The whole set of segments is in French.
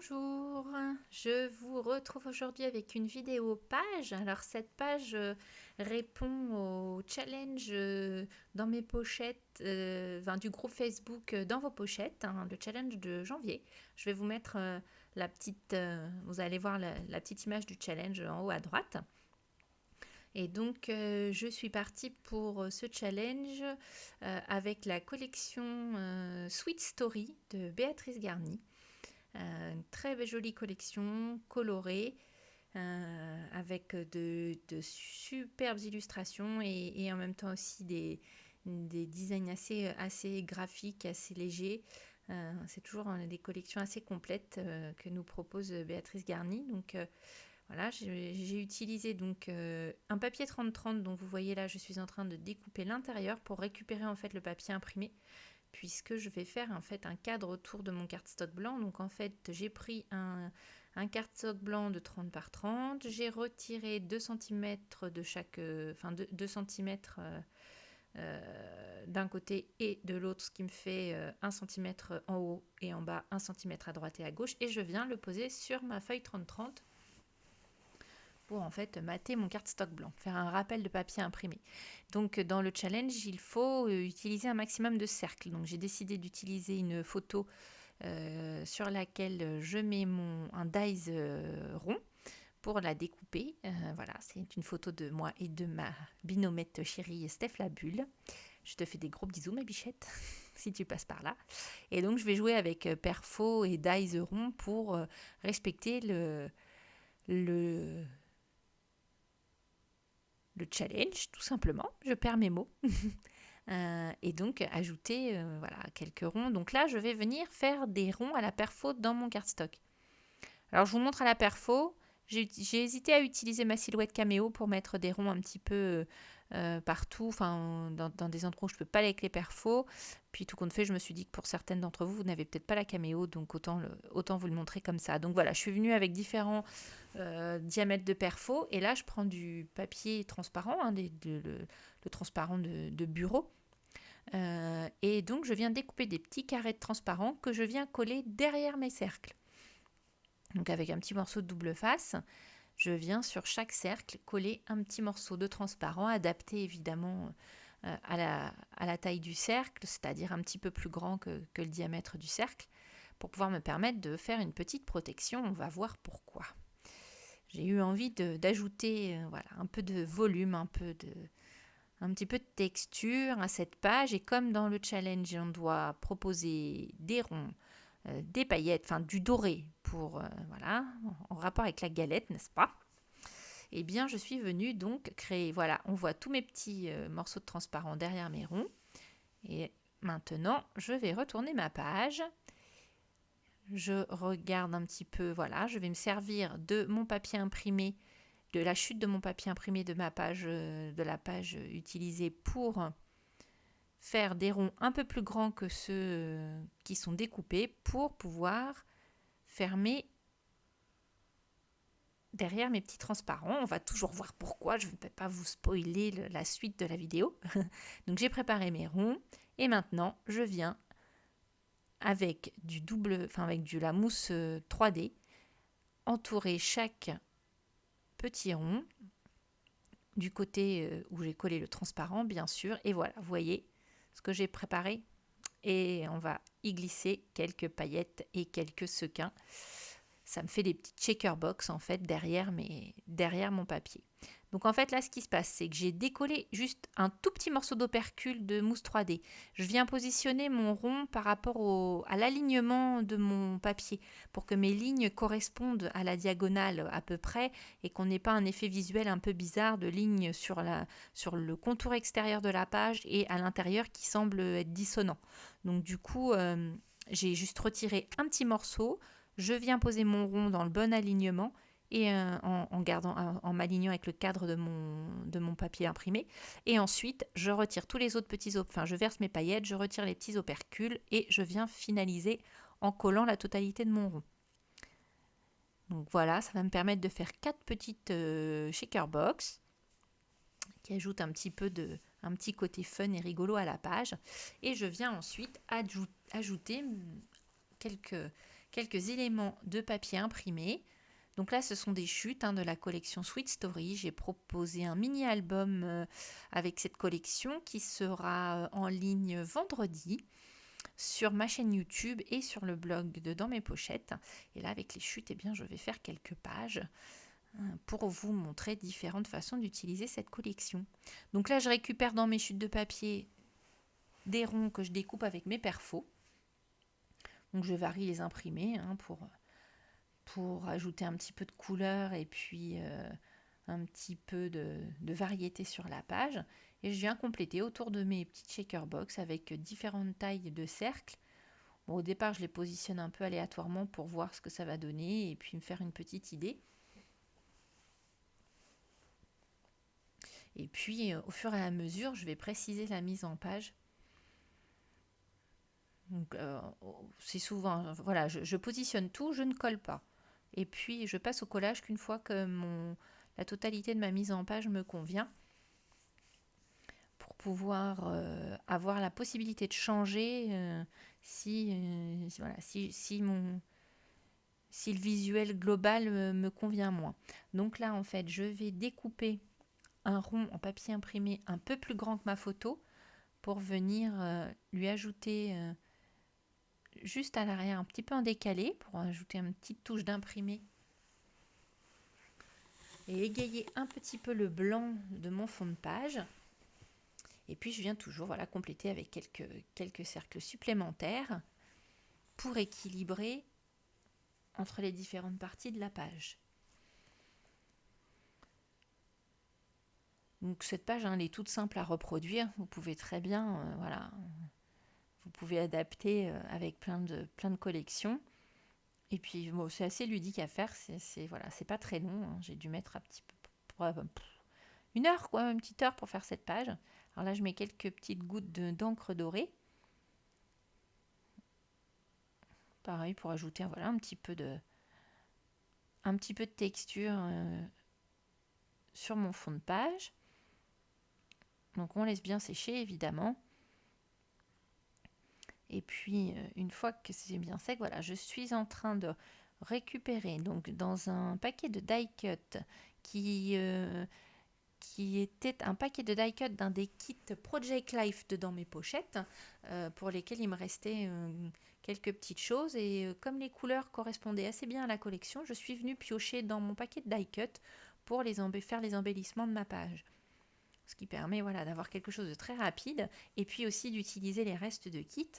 Bonjour, je vous retrouve aujourd'hui avec une vidéo page. Alors cette page répond au challenge dans mes pochettes, du groupe Facebook dans vos pochettes, hein, le challenge de janvier. Je vais vous mettre vous allez voir la petite image du challenge en haut à droite. Et donc je suis partie pour ce challenge avec la collection Sweet Story de Béatrice Garny. Une très jolie collection colorée avec de superbes illustrations et en même temps aussi des designs assez graphiques, assez légers. C'est toujours des collections assez complètes que nous propose Béatrice Garny. Donc voilà, j'ai utilisé donc un papier 30-30 dont vous voyez là, je suis en train de découper l'intérieur pour récupérer en fait le papier imprimé, puisque je vais faire en fait un cadre autour de mon cardstock blanc. Donc en fait, j'ai pris un cardstock blanc de 30 par 30, j'ai retiré 2 cm de chaque, 2 cm d'un côté et de l'autre, ce qui me fait 1 cm en haut et en bas, 1 cm à droite et à gauche, et je viens le poser sur ma feuille 30-30 pour en fait mater mon cardstock blanc, faire un rappel de papier imprimé. Donc dans le challenge, il faut utiliser un maximum de cercles. Donc j'ai décidé d'utiliser une photo sur laquelle je mets un dies rond pour la découper. Voilà, c'est une photo de moi et de ma binomette chérie Steph la Bulle. Je te fais des gros bisous ma bichette si tu passes par là. Et donc je vais jouer avec perfo et dies rond pour respecter le challenge, tout simplement. Je perds mes mots. Et donc ajouter voilà, quelques ronds. Donc là, je vais venir faire des ronds à la perfo dans mon cardstock. Alors, je vous montre à la perfo. J'ai hésité à utiliser ma silhouette caméo pour mettre des ronds un petit peu partout, dans des endroits où je ne peux pas aller avec les perfos. Puis tout compte fait, je me suis dit que pour certaines d'entre vous, vous n'avez peut-être pas la caméo, donc autant vous le montrer comme ça. Donc voilà, je suis venue avec différents diamètres de perfos. Et là, je prends du papier transparent, hein, le transparent de bureau. Et donc, je viens découper des petits carrés de transparent que je viens coller derrière mes cercles. Donc, avec un petit morceau de double face, je viens sur chaque cercle coller un petit morceau de transparent, adapté évidemment à la taille du cercle, c'est-à-dire un petit peu plus grand que le diamètre du cercle, pour pouvoir me permettre de faire une petite protection. On va voir pourquoi. J'ai eu envie d'ajouter voilà, un peu de volume, un petit peu de texture à cette page. Et comme dans le challenge, on doit proposer des ronds, des paillettes, du doré pour voilà, en rapport avec la galette, n'est-ce pas? Eh bien, je suis venue donc créer, voilà, on voit tous mes petits morceaux de transparent derrière mes ronds. Et maintenant, je vais retourner ma page. Je regarde un petit peu, voilà, je vais me servir de mon papier imprimé, de la chute de mon papier imprimé de ma page, de la page utilisée pour faire des ronds un peu plus grands que ceux qui sont découpés pour pouvoir fermer derrière mes petits transparents. On va toujours voir pourquoi, je ne vais pas vous spoiler la suite de la vidéo. Donc j'ai préparé mes ronds et maintenant je viens avec avec de la mousse 3D entourer chaque petit rond du côté où j'ai collé le transparent, bien sûr. Et voilà, vous voyez ce que j'ai préparé. Et on va y glisser quelques paillettes et quelques sequins. Ça me fait des petites checker box en fait derrière mon papier. Donc en fait là ce qui se passe, c'est que j'ai décollé juste un tout petit morceau d'opercule de mousse 3D. Je viens positionner mon rond par rapport à l'alignement de mon papier pour que mes lignes correspondent à la diagonale à peu près et qu'on n'ait pas un effet visuel un peu bizarre de lignes sur le contour extérieur de la page et à l'intérieur qui semble être dissonant. Donc du coup j'ai juste retiré un petit morceau. Je viens poser mon rond dans le bon alignement et en m'alignant avec le cadre de mon papier imprimé. Et ensuite, je retire tous les autres je verse mes paillettes, je retire les petits opercules et je viens finaliser en collant la totalité de mon rond. Donc voilà, ça va me permettre de faire 4 petites shaker box qui ajoutent un petit côté fun et rigolo à la page. Et je viens ensuite ajouter quelques quelques éléments de papier imprimé. Donc là, ce sont des chutes de la collection Sweet Story. J'ai proposé un mini-album avec cette collection qui sera en ligne vendredi sur ma chaîne YouTube et sur le blog de Dans mes pochettes. Et là, avec les chutes, je vais faire quelques pages pour vous montrer différentes façons d'utiliser cette collection. Donc là, je récupère dans mes chutes de papier des ronds que je découpe avec mes perfos. Donc je varie les imprimés pour ajouter un petit peu de couleur et puis un petit peu de variété sur la page. Et je viens compléter autour de mes petites shaker box avec différentes tailles de cercles. Bon, au départ, je les positionne un peu aléatoirement pour voir ce que ça va donner et puis me faire une petite idée. Et puis, au fur et à mesure, je vais préciser la mise en page. Donc, c'est souvent, voilà, je positionne tout, je ne colle pas. Et puis, je passe au collage qu'une fois que la totalité de ma mise en page me convient, pour pouvoir avoir la possibilité de changer si le visuel global me convient moins. Donc là, en fait, je vais découper un rond en papier imprimé un peu plus grand que ma photo pour venir lui ajouter juste à l'arrière, un petit peu en décalé, pour ajouter une petite touche d'imprimé et égayer un petit peu le blanc de mon fond de page. Et puis je viens toujours compléter avec quelques cercles supplémentaires pour équilibrer entre les différentes parties de la page. Donc cette page, elle est toute simple à reproduire. Vous pouvez très bien, vous pouvez adapter avec plein de collections. Et puis bon, c'est assez ludique à faire. C'est pas très long. J'ai dû mettre un petit peu une heure, une petite heure pour faire cette page. Alors là, je mets quelques petites gouttes d'encre dorée. Pareil pour ajouter un petit peu de texture sur mon fond de page. Donc on laisse bien sécher évidemment. Et puis une fois que c'est bien sec, je suis en train de récupérer donc dans un paquet de die cut qui était un paquet de die cut d'un des kits Project Life de Dans mes pochettes pour lesquels il me restait quelques petites choses et comme les couleurs correspondaient assez bien à la collection, je suis venue piocher dans mon paquet de die cut pour faire les embellissements de ma page. Ce qui permet d'avoir quelque chose de très rapide et puis aussi d'utiliser les restes de kit.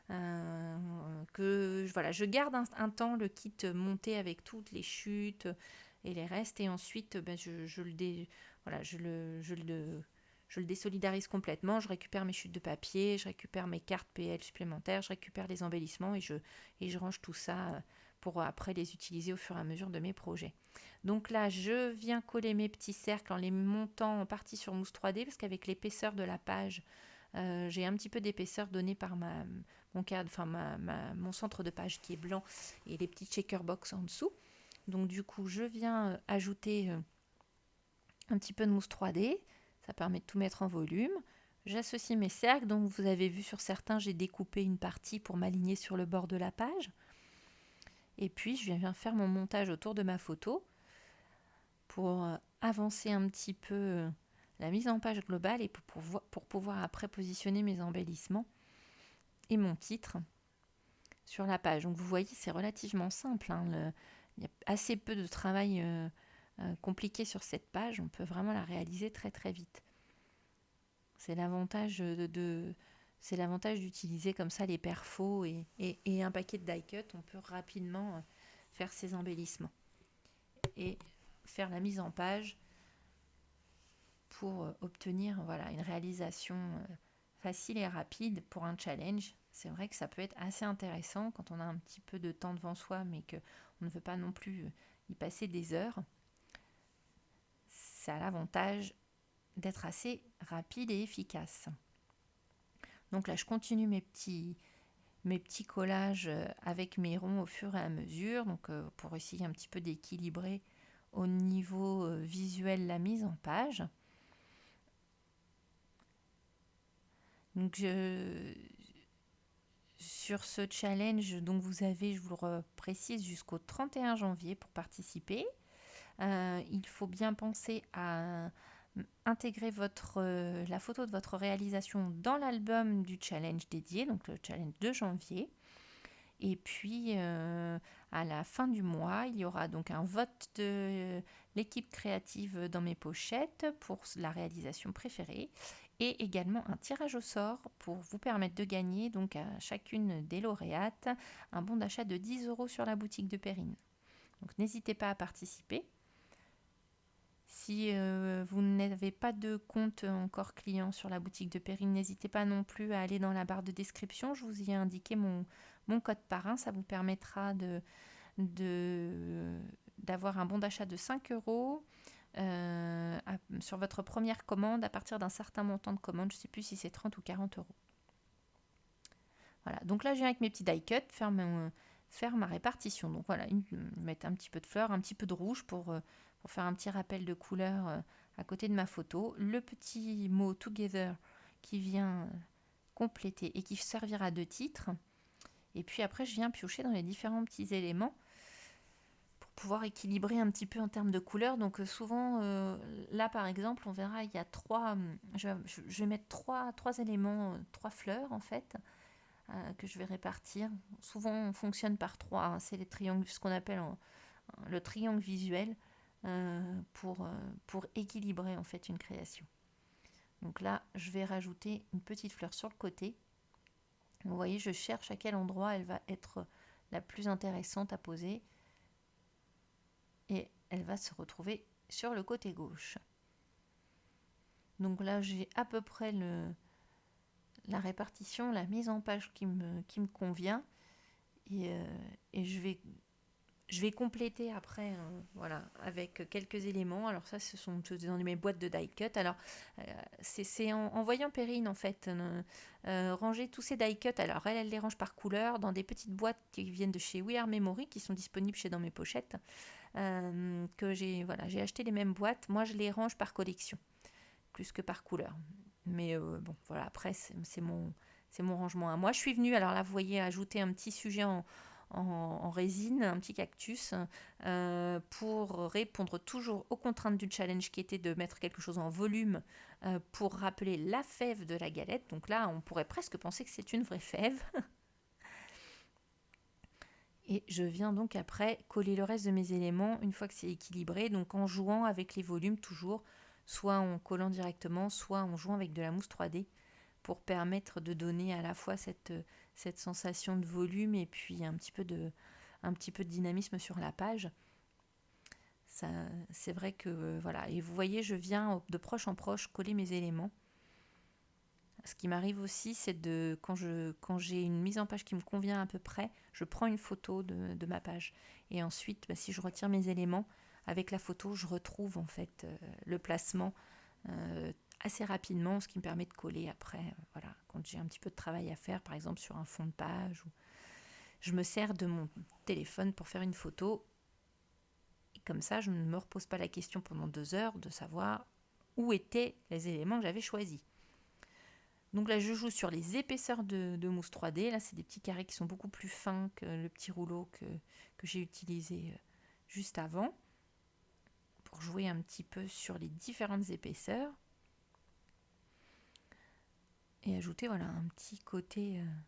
Je garde un temps le kit monté avec toutes les chutes et les restes et ensuite je le désolidarise complètement, je récupère mes chutes de papier, je récupère mes cartes PL supplémentaires, je récupère les embellissements et je range tout ça pour après les utiliser au fur et à mesure de mes projets. Donc là, je viens coller mes petits cercles en les montant en partie sur mousse 3D parce qu'avec l'épaisseur de la page, j'ai un petit peu d'épaisseur donnée par mon centre de page qui est blanc et les petites shaker box en dessous. Donc du coup, je viens ajouter un petit peu de mousse 3D. Ça permet de tout mettre en volume. J'associe mes cercles. Donc vous avez vu sur certains, j'ai découpé une partie pour m'aligner sur le bord de la page. Et puis, je viens faire mon montage autour de ma photo pour avancer un petit peu la mise en page globale et pour pouvoir après positionner mes embellissements et mon titre sur la page. Donc vous voyez, c'est relativement simple. Il y a assez peu de travail compliqué sur cette page. On peut vraiment la réaliser très très vite. C'est l'avantage d'utiliser comme ça les perfos et un paquet de die cut. On peut rapidement faire ces embellissements et faire la mise en page pour obtenir une réalisation facile et rapide pour un challenge. C'est vrai que ça peut être assez intéressant quand on a un petit peu de temps devant soi mais qu'on ne veut pas non plus y passer des heures. Ça a l'avantage d'être assez rapide et efficace. Donc là, je continue mes petits collages avec mes ronds au fur et à mesure, donc pour essayer un petit peu d'équilibrer au niveau visuel la mise en page. Donc sur ce challenge, donc vous avez, je vous le précise, jusqu'au 31 janvier pour participer. Il faut bien penser à intégrer la photo de votre réalisation dans l'album du challenge dédié, donc le challenge de janvier. Et puis, à la fin du mois, il y aura donc un vote de l'équipe créative dans mes pochettes pour la réalisation préférée et également un tirage au sort pour vous permettre de gagner donc à chacune des lauréates un bon d'achat de 10 € sur la boutique de Perrine. Donc n'hésitez pas à participer. Si vous n'avez pas de compte encore client sur la boutique de Perrine, n'hésitez pas non plus à aller dans la barre de description. Je vous y ai indiqué mon code parrain. Ça vous permettra d'avoir un bon d'achat de 5 € sur votre première commande à partir d'un certain montant de commande. Je ne sais plus si c'est 30 ou 40 €. Voilà. Donc là, je viens avec mes petits die cuts faire ma répartition. Donc voilà, mettre un petit peu de fleurs, un petit peu de rouge pour faire un petit rappel de couleur à côté de ma photo. Le petit mot Together qui vient compléter et qui servira de titre. Et puis après, je viens piocher dans les différents petits éléments pour pouvoir équilibrer un petit peu en termes de couleurs. Donc souvent, là par exemple, on verra, il y a je vais mettre trois éléments, 3 fleurs en fait, que je vais répartir. Souvent, on fonctionne par 3, hein. C'est les triangles, ce qu'on appelle le triangle visuel pour équilibrer en fait une création. Donc là, je vais rajouter une petite fleur sur le côté. Vous voyez, je cherche à quel endroit elle va être la plus intéressante à poser. Et elle va se retrouver sur le côté gauche. Donc là, j'ai à peu près la répartition, la mise en page qui me convient. Et je vais compléter après, voilà, avec quelques éléments. Alors ça, ce sont dans mes boîtes de die cut. Alors, c'est en voyant Perrine, en fait, ranger tous ces die cut. Alors, elle les range par couleur dans des petites boîtes qui viennent de chez We Are Memory, qui sont disponibles chez Dans mes pochettes. Que j'ai acheté les mêmes boîtes. Moi, je les range par collection, plus que par couleur. Mais bon, voilà, après, c'est mon rangement à moi. Je suis venue, alors là, vous voyez, ajouter un petit sujet en résine, un petit cactus, pour répondre toujours aux contraintes du challenge qui était de mettre quelque chose en volume pour rappeler la fève de la galette. Donc là, on pourrait presque penser que c'est une vraie fève. Et je viens donc après coller le reste de mes éléments une fois que c'est équilibré, donc en jouant avec les volumes toujours, soit en collant directement, soit en jouant avec de la mousse 3D pour permettre de donner à la fois cette sensation de volume et puis un petit peu de dynamisme sur la page. Ça, c'est vrai que voilà, et vous voyez, je viens de proche en proche coller mes éléments. Ce qui m'arrive aussi, c'est quand j'ai une mise en page qui me convient à peu près, je prends une photo de ma page. Et ensuite, si je retire mes éléments, avec la photo, je retrouve en fait le placement assez rapidement, ce qui me permet de coller après, voilà, quand j'ai un petit peu de travail à faire, par exemple sur un fond de page. Je me sers de mon téléphone pour faire une photo. Et comme ça, je ne me repose pas la question pendant 2 heures de savoir où étaient les éléments que j'avais choisis. Donc là, je joue sur les épaisseurs de mousse 3D. Là, c'est des petits carrés qui sont beaucoup plus fins que le petit rouleau que j'ai utilisé juste avant, pour jouer un petit peu sur les différentes épaisseurs. Et ajouter voilà, un petit côté, un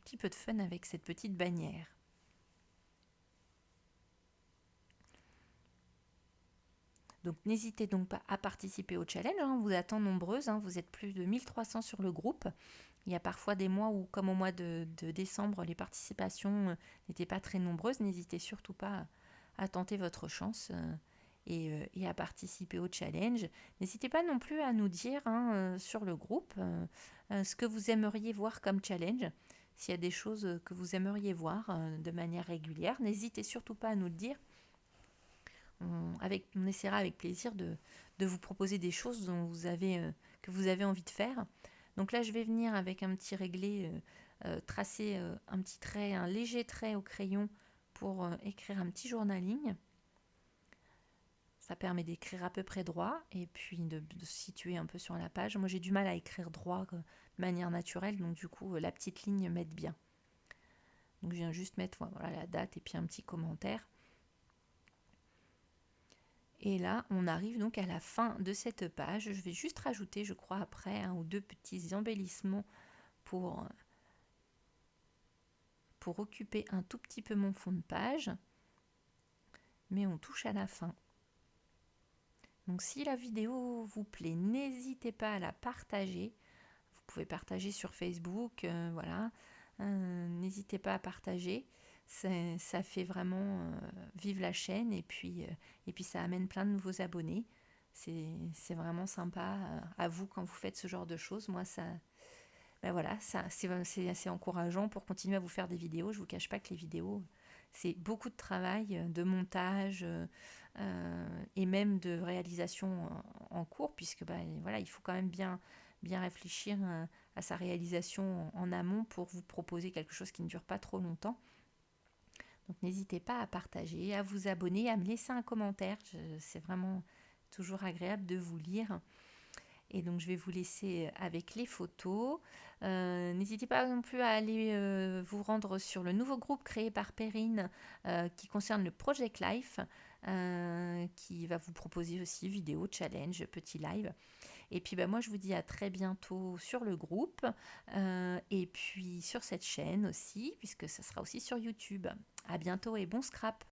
petit peu de fun avec cette petite bannière. Donc n'hésitez donc pas à participer au challenge, on vous attend nombreuses, vous êtes plus de 1300 sur le groupe. Il y a parfois des mois où, comme au mois de décembre, les participations n'étaient pas très nombreuses. N'hésitez surtout pas à tenter votre chance et à participer au challenge. N'hésitez pas non plus à nous dire sur le groupe ce que vous aimeriez voir comme challenge. S'il y a des choses que vous aimeriez voir de manière régulière, n'hésitez surtout pas à nous le dire. On essaiera avec plaisir de vous proposer des choses que vous avez envie de faire. Donc là, je vais venir avec un petit réglé, tracer un petit trait, un léger trait au crayon pour écrire un petit journaling. Ça permet d'écrire à peu près droit et puis de se situer un peu sur la page. Moi, j'ai du mal à écrire droit de manière naturelle, donc du coup, la petite ligne m'aide bien. Donc, je viens juste mettre voilà, la date et puis un petit commentaire. Et là, on arrive donc à la fin de cette page. Je vais juste rajouter, je crois, après un ou deux petits embellissements pour occuper un tout petit peu mon fond de page. Mais on touche à la fin. Donc si la vidéo vous plaît, n'hésitez pas à la partager. Vous pouvez partager sur Facebook, voilà. N'hésitez pas à partager. Ça fait vraiment vivre la chaîne et puis ça amène plein de nouveaux abonnés. C'est vraiment sympa à vous quand vous faites ce genre de choses. Moi, ben voilà, c'est assez encourageant pour continuer à vous faire des vidéos. Je ne vous cache pas que les vidéos, c'est beaucoup de travail, de montage et même de réalisation en cours, puisque ben, voilà, il faut quand même bien réfléchir à sa réalisation en amont pour vous proposer quelque chose qui ne dure pas trop longtemps. Donc n'hésitez pas à partager, à vous abonner, à me laisser un commentaire. C'est vraiment toujours agréable de vous lire. Et donc je vais vous laisser avec les photos. N'hésitez pas non plus à aller vous rendre sur le nouveau groupe créé par Perrine qui concerne le Project Life, qui va vous proposer aussi vidéos, challenge, petits live. Et puis moi je vous dis à très bientôt sur le groupe et puis sur cette chaîne aussi, puisque ça sera aussi sur YouTube. À bientôt et bon scrap!